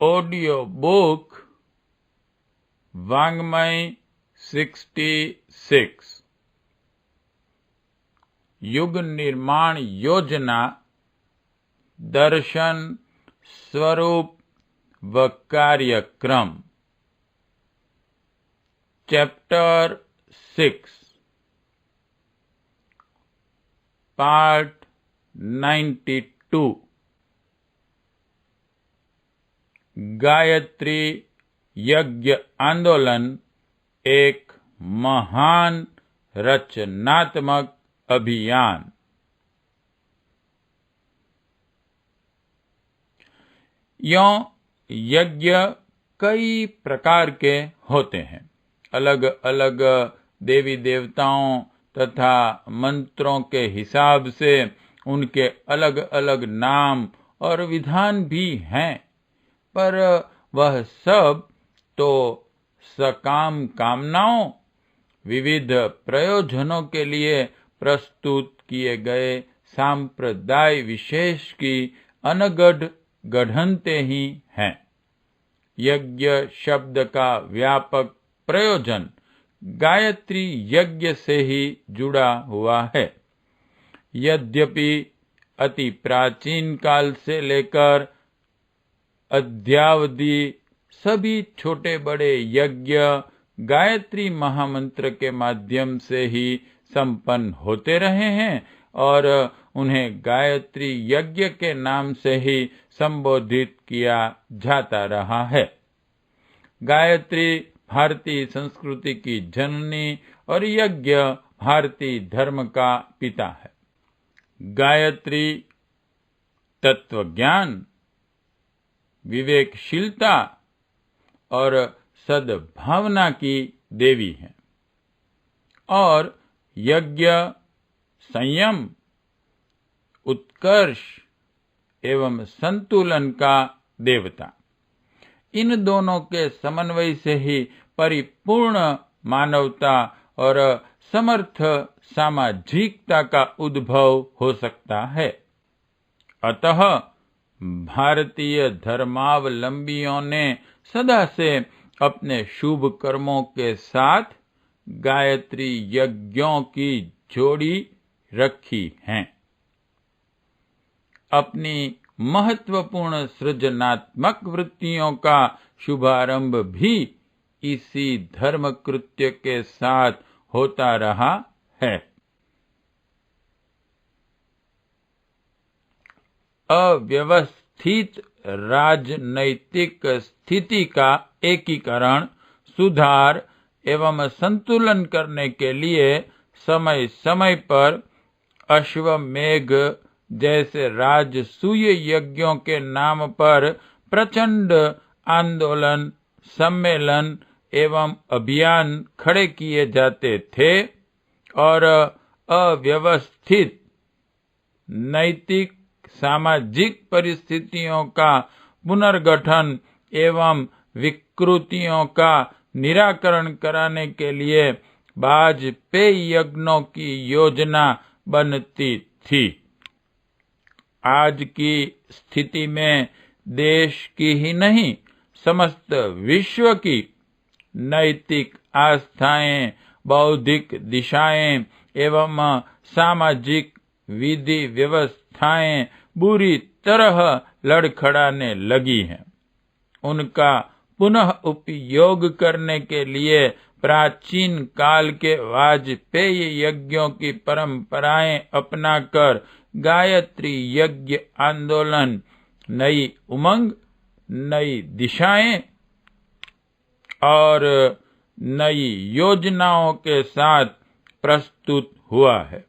Audio book वाङ्मय 66 युग निर्माण योजना दर्शन स्वरूप व कार्यक्रम चैप्टर 6 पार्ट 92 गायत्री यज्ञ आंदोलन एक महान रचनात्मक अभियान। यों यज्ञ कई प्रकार के होते हैं। अलग अलग देवी देवताओं तथा मंत्रों के हिसाब से उनके अलग अलग नाम और विधान भी हैं, पर वह सब तो सकाम कामनाओं, विविध प्रयोजनों के लिए प्रस्तुत किए गए सांप्रदाय विशेष की अनगढ़ गढ़ंते ही हैं। यज्ञ शब्द का व्यापक प्रयोजन गायत्री यज्ञ से ही जुड़ा हुआ है। यद्यपि अति प्राचीन काल से लेकर अद्यावधि सभी छोटे बड़े यज्ञ गायत्री महामंत्र के माध्यम से ही संपन्न होते रहे हैं और उन्हें गायत्री यज्ञ के नाम से ही संबोधित किया जाता रहा है। गायत्री भारतीय संस्कृति की जननी और यज्ञ भारतीय धर्म का पिता है। गायत्री तत्वज्ञान, विवेकशीलता और सद्भावना की देवी है और यज्ञ संयम, उत्कर्ष एवं संतुलन का देवता। इन दोनों के समन्वय से ही परिपूर्ण मानवता और समर्थ सामाजिकता का उद्भव हो सकता है। अतः भारतीय धर्मावलंबियों ने सदा से अपने शुभ कर्मों के साथ गायत्री यज्ञों की जोड़ी रखी है। अपनी महत्वपूर्ण सृजनात्मक वृत्तियों का शुभारंभ भी इसी धर्म कृत्य के साथ होता रहा है। अव्यवस्थित राजनैतिक स्थिति का एकीकरण, सुधार एवं संतुलन करने के लिए समय समय पर अश्वमेघ जैसे राजसूय यज्ञों के नाम पर प्रचंड आंदोलन, सम्मेलन एवं अभियान खड़े किए जाते थे और अव्यवस्थित नैतिक सामाजिक परिस्थितियों का पुनर्गठन एवं विकृतियों का निराकरण कराने के लिए वाजपेयी यज्ञों की योजना बनती थी। आज की स्थिति में देश की ही नहीं, समस्त विश्व की नैतिक आस्थाएं, बौद्धिक दिशाएं एवं सामाजिक विधि व्यवस्थाएं बुरी तरह लड़खड़ाने लगी हैं। उनका पुनः उपयोग करने के लिए प्राचीन काल के वाजपेयी यज्ञों की परंपराएं अपनाकर गायत्री यज्ञ आंदोलन नई उमंग, नई दिशाएं और नई योजनाओं के साथ प्रस्तुत हुआ है।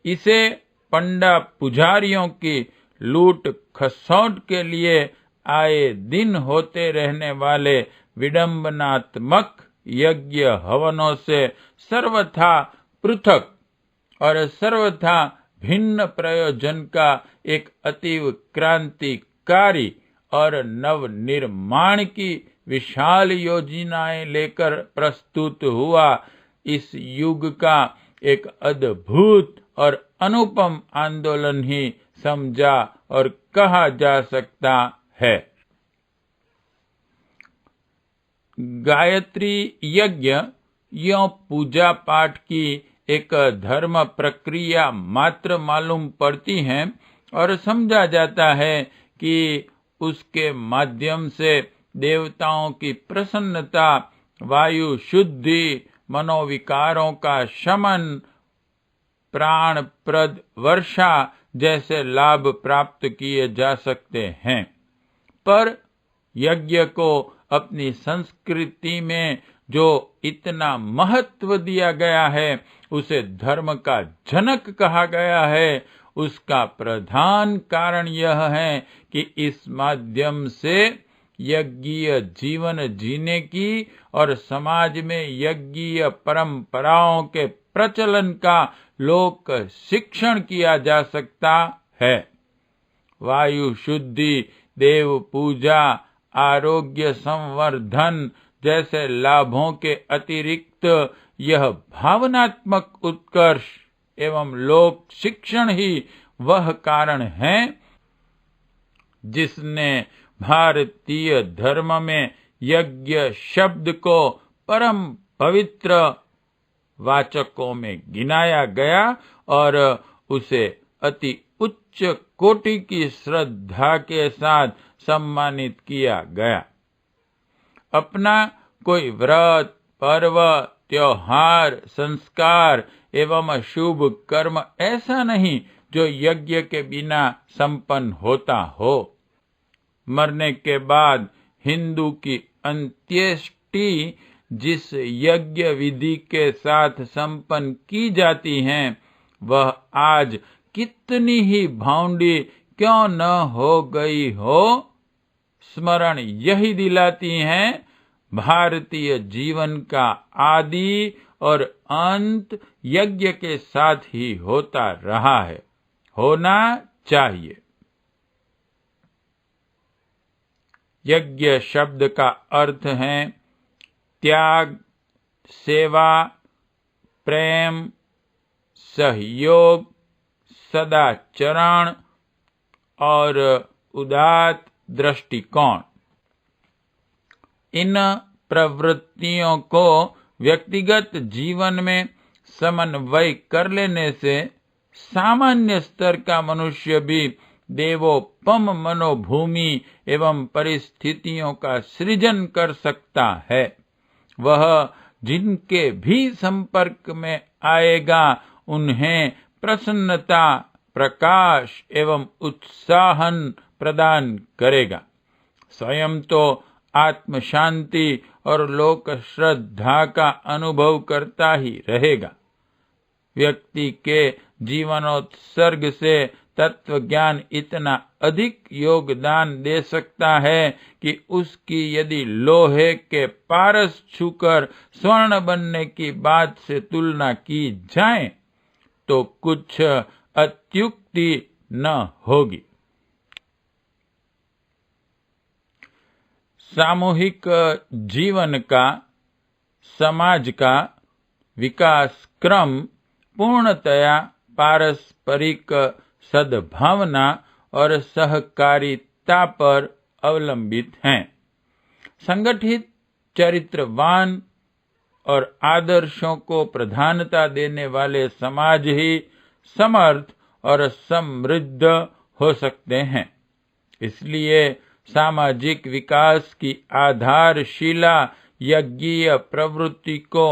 इसे पंडा पुजारियों की लूट खसौट के लिए आए दिन होते रहने वाले विडंबनात्मक यज्ञ हवनों से सर्वथा पृथक और सर्वथा भिन्न प्रयोजन का एक अतीव क्रांतिकारी और नवनिर्माण की विशाल योजनाएं लेकर प्रस्तुत हुआ इस युग का एक अद्भुत और अनुपम आंदोलन ही समझा और कहा जा सकता है। गायत्री यज्ञ यों पूजा पाठ की एक धर्म प्रक्रिया मात्र मालूम पड़ती है और समझा जाता है कि उसके माध्यम से देवताओं की प्रसन्नता, वायु शुद्धि, मनोविकारों का शमन, प्राणप्रद वर्षा जैसे लाभ प्राप्त किए जा सकते हैं। पर यज्ञ को अपनी संस्कृति में जो इतना महत्व दिया गया है, उसे धर्म का जनक कहा गया है, उसका प्रधान कारण यह है कि इस माध्यम से यज्ञीय जीवन जीने की और समाज में यज्ञीय परंपराओं के प्रचलन का लोक शिक्षण किया जा सकता है। वायु शुद्धि, देव पूजा, आरोग्य संवर्धन जैसे लाभों के अतिरिक्त यह भावनात्मक उत्कर्ष एवं लोक शिक्षण ही वह कारण है जिसने भारतीय धर्म में यज्ञ शब्द को परम पवित्र वाचकों में गिनाया गया और उसे अति उच्च कोटि की श्रद्धा के साथ सम्मानित किया गया। अपना कोई व्रत, पर्व, त्योहार, संस्कार एवं शुभ कर्म ऐसा नहीं जो यज्ञ के बिना संपन्न होता हो। मरने के बाद हिंदू की अंत्येष्टि जिस यज्ञ विधि के साथ संपन्न की जाती है, वह आज कितनी ही भावुंडी क्यों न हो गई हो, स्मरण यही दिलाती है भारतीय जीवन का आदि और अंत यज्ञ के साथ ही होता रहा है, होना चाहिए। यज्ञ शब्द का अर्थ है त्याग, सेवा, प्रेम, सहयोग, सदाचरण और उदात्त दृष्टिकोण। इन प्रवृत्तियों को व्यक्तिगत जीवन में समन्वय कर लेने से सामान्य स्तर का मनुष्य भी देवोपम मनोभूमि एवं परिस्थितियों का सृजन कर सकता है। वह जिनके भी संपर्क में आएगा उन्हें प्रसन्नता, प्रकाश एवं उत्साहन प्रदान करेगा। स्वयं तो आत्म शांति और लोक श्रद्धा का अनुभव करता ही रहेगा। व्यक्ति के जीवनोत्सर्ग से तत्व ज्ञान इतना अधिक योगदान दे सकता है कि उसकी यदि लोहे के पारस छूकर स्वर्ण बनने की बात से तुलना की जाए तो कुछ अत्युक्ति न होगी। सामूहिक जीवन का, समाज का विकास क्रम पूर्णतया पारस्परिक सद्भावना और सहकारिता पर अवलंबित है। संगठित, चरित्रवान और आदर्शों को प्रधानता देने वाले समाज ही समर्थ और समृद्ध हो सकते हैं। इसलिए सामाजिक विकास की आधारशिला यज्ञीय प्रवृत्ति को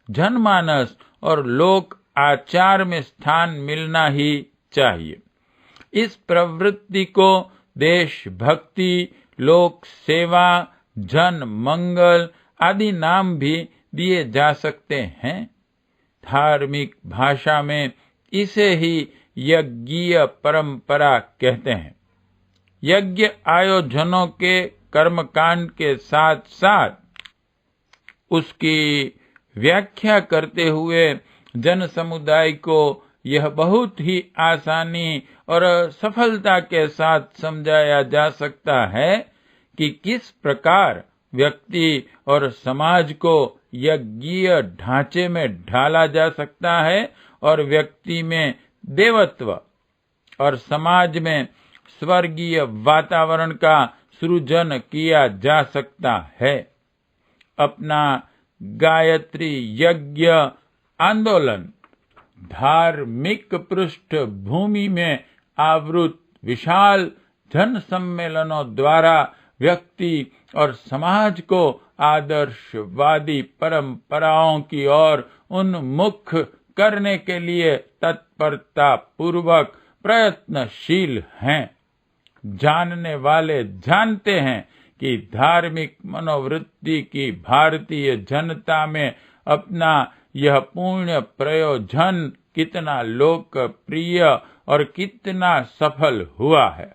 जनमानस और लोक आचार में स्थान मिलना ही चाहिए। इस प्रवृत्ति को देशभक्ति, लोक सेवा, जन मंगल आदि नाम भी दिए जा सकते हैं। धार्मिक भाषा में इसे ही यज्ञीय परंपरा कहते हैं। यज्ञ आयोजनों के कर्मकांड के साथ साथ उसकी व्याख्या करते हुए जन समुदाय को यह बहुत ही आसानी और सफलता के साथ समझाया जा सकता है कि किस प्रकार व्यक्ति और समाज को यज्ञीय ढांचे में ढाला जा सकता है और व्यक्ति में देवत्व और समाज में स्वर्गीय वातावरण का सृजन किया जा सकता है। अपना गायत्री यज्ञ आंदोलन धार्मिक पृष्ठभूमि में आवृत विशाल जन सम्मेलनों द्वारा व्यक्ति और समाज को आदर्शवादी परंपराओं की ओर उन्मुख करने के लिए तत्परता पूर्वक प्रयत्नशील हैं। जानने वाले जानते हैं कि धार्मिक मनोवृत्ति की भारतीय जनता में अपना यह पूर्ण प्रयोजन कितना लोकप्रिय और कितना सफल हुआ है।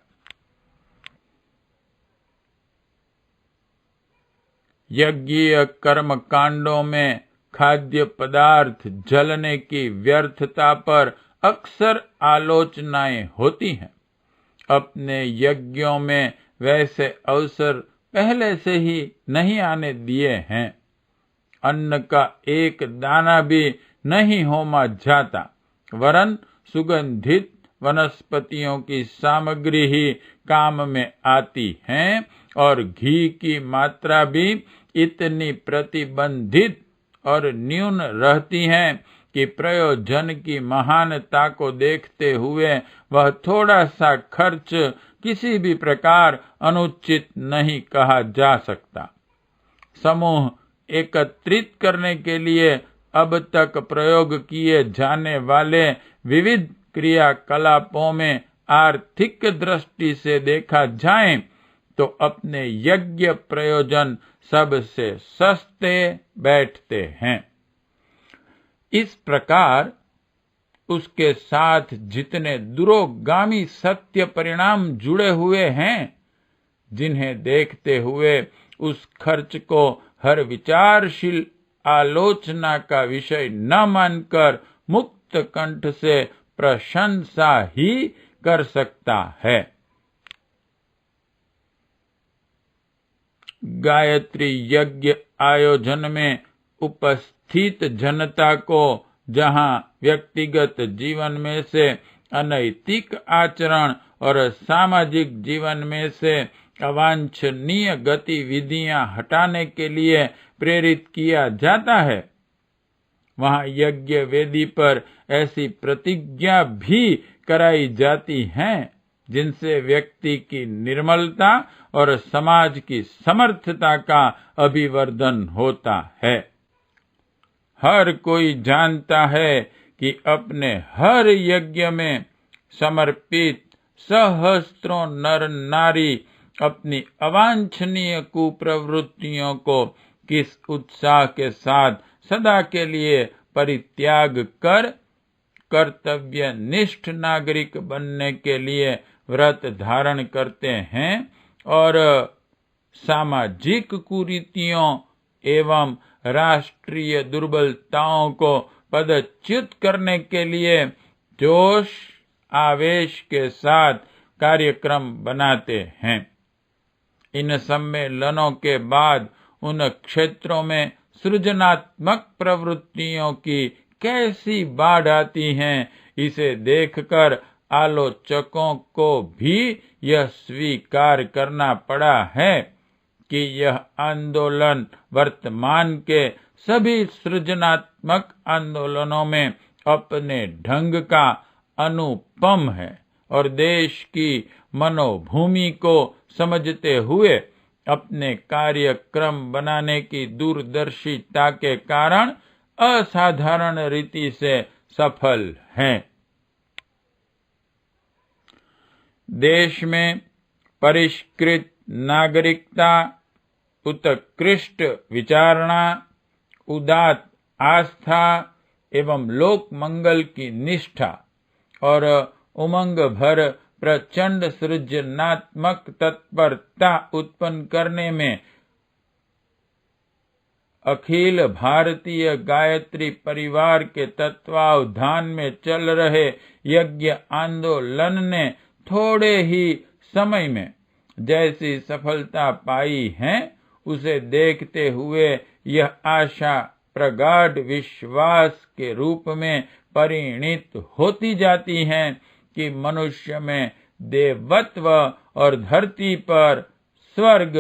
यज्ञीय कर्म कांडों में खाद्य पदार्थ जलने की व्यर्थता पर अक्सर आलोचनाएं होती हैं। अपने यज्ञों में वैसे अवसर पहले से ही नहीं आने दिए हैं। अन्न का एक दाना भी नहीं होमा जाता, वरन सुगंधित वनस्पतियों की सामग्री ही काम में आती है और घी की मात्रा भी इतनी प्रतिबंधित और न्यून रहती है कि प्रयोजन की महानता को देखते हुए वह थोड़ा सा खर्च किसी भी प्रकार अनुचित नहीं कहा जा सकता। समूह एकत्रित करने के लिए अब तक प्रयोग किए जाने वाले विविध क्रियाकलापों में आर्थिक दृष्टि से देखा जाए तो अपने यज्ञ प्रयोजन सबसे सस्ते बैठते हैं। इस प्रकार उसके साथ जितने दूरगामी सत्य परिणाम जुड़े हुए हैं, जिन्हें देखते हुए उस खर्च को हर विचारशील आलोचना का विषय न मानकर मुक्त कंठ से प्रशंसा ही कर सकता है। गायत्री यज्ञ आयोजन में उपस्थित जनता को जहां व्यक्तिगत जीवन में से अनैतिक आचरण और सामाजिक जीवन में से अवांछनीय गतिविधियां हटाने के लिए प्रेरित किया जाता है, वहां यज्ञ वेदी पर ऐसी प्रतिज्ञा भी कराई जाती हैं जिनसे व्यक्ति की निर्मलता और समाज की समर्थता का अभिवर्धन होता है। हर कोई जानता है कि अपने हर यज्ञ में समर्पित सहस्त्रों नर नारी अपनी अवांछनीय कुप्रवृत्तियों को किस उत्साह के साथ सदा के लिए परित्याग कर कर्तव्यनिष्ठ नागरिक बनने के लिए व्रत धारण करते हैं और सामाजिक कुरीतियों एवं राष्ट्रीय दुर्बलताओं को पदच्युत करने के लिए जोश आवेश के साथ कार्यक्रम बनाते हैं। इन सम्मेलनों के बाद उन क्षेत्रों में सृजनात्मक प्रवृत्तियों की कैसी बाढ़ आती है, इसे देखकर आलोचकों को भी यह स्वीकार करना पड़ा है कि यह आंदोलन वर्तमान के सभी सृजनात्मक आंदोलनों में अपने ढंग का अनुपम है और देश की मनोभूमि को समझते हुए अपने कार्यक्रम बनाने की दूरदर्शिता के कारण असाधारण रीति से सफल हैं। देश में परिष्कृत नागरिकता, उत्कृष्ट विचारणा, उदात्त आस्था एवं लोक मंगल की निष्ठा और उमंग भर प्रचंड सृजनात्मक तत्परता उत्पन्न करने में अखिल भारतीय गायत्री परिवार के तत्वावधान में चल रहे यज्ञ आंदोलन ने थोड़े ही समय में जैसी सफलता पाई है, उसे देखते हुए यह आशा प्रगाढ़ विश्वास के रूप में परिणित होती जाती है कि मनुष्य में देवत्व और धरती पर स्वर्ग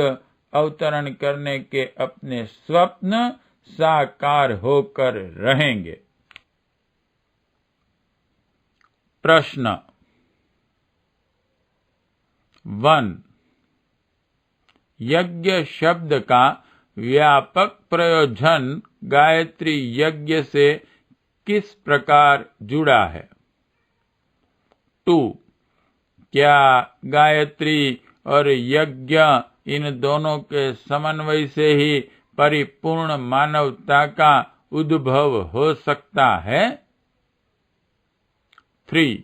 अवतरण करने के अपने स्वप्न साकार होकर रहेंगे। प्रश्न 1। यज्ञ शब्द का व्यापक प्रयोजन गायत्री यज्ञ से किस प्रकार जुड़ा है? 2। क्या गायत्री और यज्ञ इन दोनों के समन्वय से ही परिपूर्ण मानवता का उद्भव हो सकता है? 3।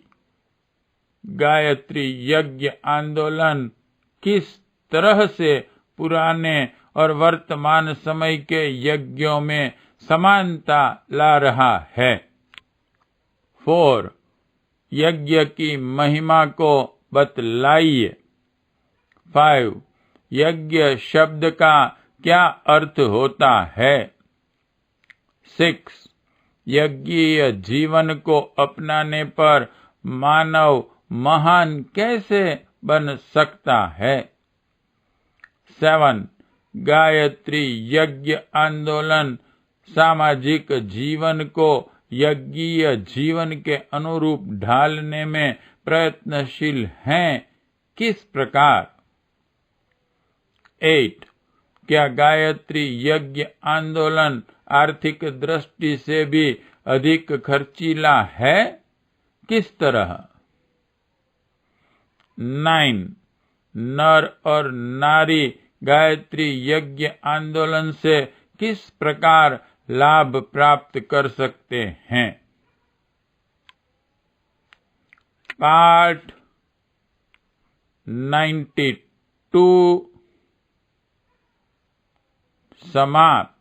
गायत्री यज्ञ आंदोलन किस तरह से पुराने और वर्तमान समय के यज्ञों में समानता ला रहा है? 4। यज्ञ की महिमा को बतलाइए। 5। यज्ञ शब्द का क्या अर्थ होता है? 6। यज्ञीय जीवन को अपनाने पर मानव महान कैसे बन सकता है? 7। गायत्री यज्ञ आंदोलन सामाजिक जीवन को यज्ञीय जीवन के अनुरूप ढालने में प्रयत्नशील हैं, किस प्रकार? 8। क्या गायत्री यज्ञ आंदोलन आर्थिक दृष्टि से भी अधिक खर्चीला है, किस तरह? 9। नर और नारी गायत्री यज्ञ आंदोलन से किस प्रकार लाभ प्राप्त कर सकते हैं? पाठ 92 समाप्त।